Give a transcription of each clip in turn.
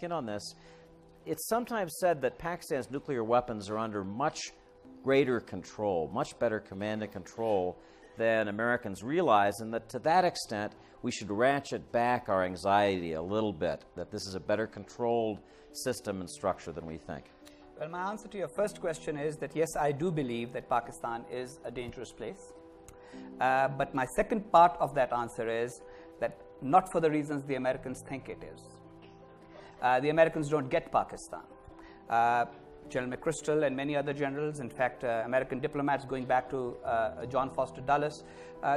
skin on this. It's sometimes said that Pakistan's nuclear weapons are under much greater control, much better command and control than Americans realize, and that to that extent we should ratchet back our anxiety a little bit, that this is a better controlled system and structure than we think. Well, my answer to your first question is that yes, I do believe that Pakistan is a dangerous place. But my second part of that answer is that not for the reasons the Americans think it is. The Americans don't get Pakistan. General McChrystal and many other generals, in fact, American diplomats going back to John Foster Dulles,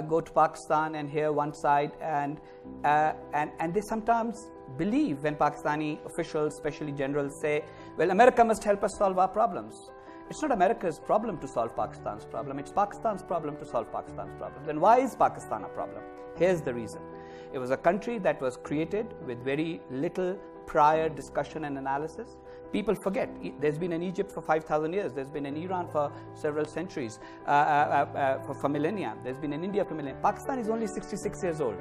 go to Pakistan and hear one side, and they sometimes believe when Pakistani officials, especially generals, say, well, America must help us solve our problems. It's not America's problem to solve Pakistan's problem. It's Pakistan's problem to solve Pakistan's problem. Then why is Pakistan a problem? Here's the reason. It was a country that was created with very little prior discussion and analysis. People forget, there's been an Egypt for 5,000 years, there's been an Iran for several centuries, for millennia, there's been an India for millennia. Pakistan is only 66 years old.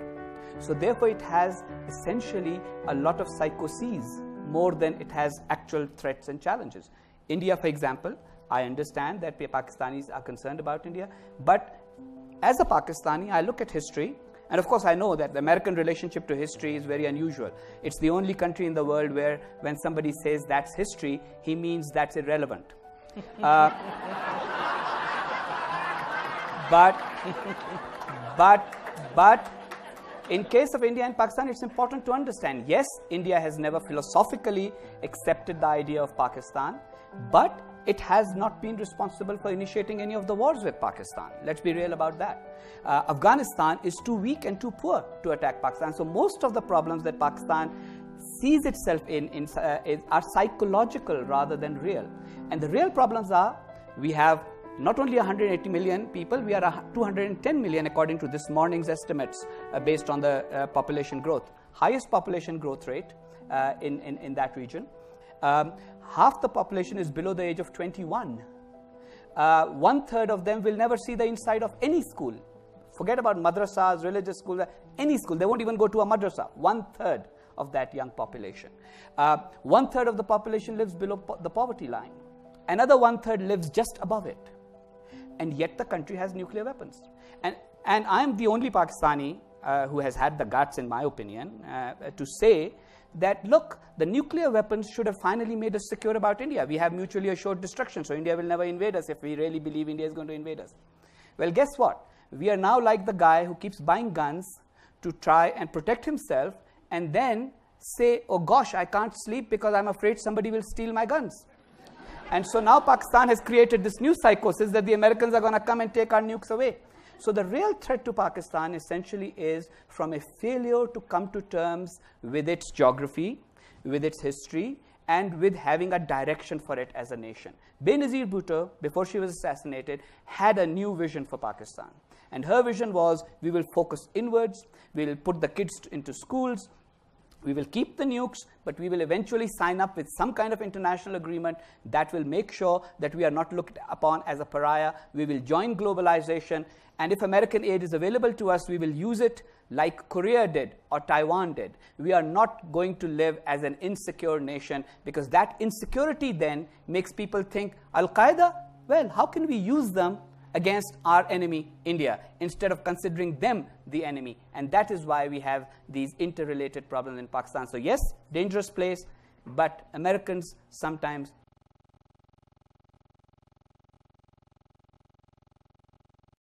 So therefore it has essentially a lot of psychoses more than it has actual threats and challenges. India, for example, I understand that Pakistanis are concerned about India, but as a Pakistani, I look at history, and of course I know that the American relationship to history is very unusual. It's the only country in the world where when somebody says that's history, he means that's irrelevant. But in case of India and Pakistan, it's important to understand, yes, India has never philosophically accepted the idea of Pakistan, but it has not been responsible for initiating any of the wars with Pakistan. Let's be real about that. Afghanistan is too weak and too poor to attack Pakistan. So most of the problems that Pakistan sees itself in are psychological rather than real. And the real problems are, we have not only 180 million people, we are 210 million according to this morning's estimates based on the population growth. Highest population growth rate in that region. Half the population is below the age of 21. 1/3 of them will never see the inside of any school. Forget about madrasas, religious schools, any school. They won't even go to a madrasa. 1/3 of that young population. 1/3 of the population lives below the poverty line. Another 1/3 lives just above it. And yet the country has nuclear weapons. And I'm the only Pakistani who has had the guts, in my opinion, to say that, look, the nuclear weapons should have finally made us secure about India. We have mutually assured destruction, so India will never invade us if we really believe India is going to invade us. Well, guess what? We are now like the guy who keeps buying guns to try and protect himself and then say, oh gosh, I can't sleep because I'm afraid somebody will steal my guns. And so now Pakistan has created this new psychosis that the Americans are going to come and take our nukes away. So the real threat to Pakistan essentially is from a failure to come to terms with its geography, with its history, and with having a direction for it as a nation. Benazir Bhutto, before she was assassinated, had a new vision for Pakistan. And her vision was, we will focus inwards, we will put the kids into schools, we will keep the nukes, but we will eventually sign up with some kind of international agreement that will make sure that we are not looked upon as a pariah. We will join globalization, and if American aid is available to us, we will use it like Korea did or Taiwan did. We are not going to live as an insecure nation, because that insecurity then makes people think, Al-Qaeda? Well, how can we use them against our enemy, India, instead of considering them the enemy? And that is why we have these interrelated problems in Pakistan. So yes, dangerous place, but Americans sometimes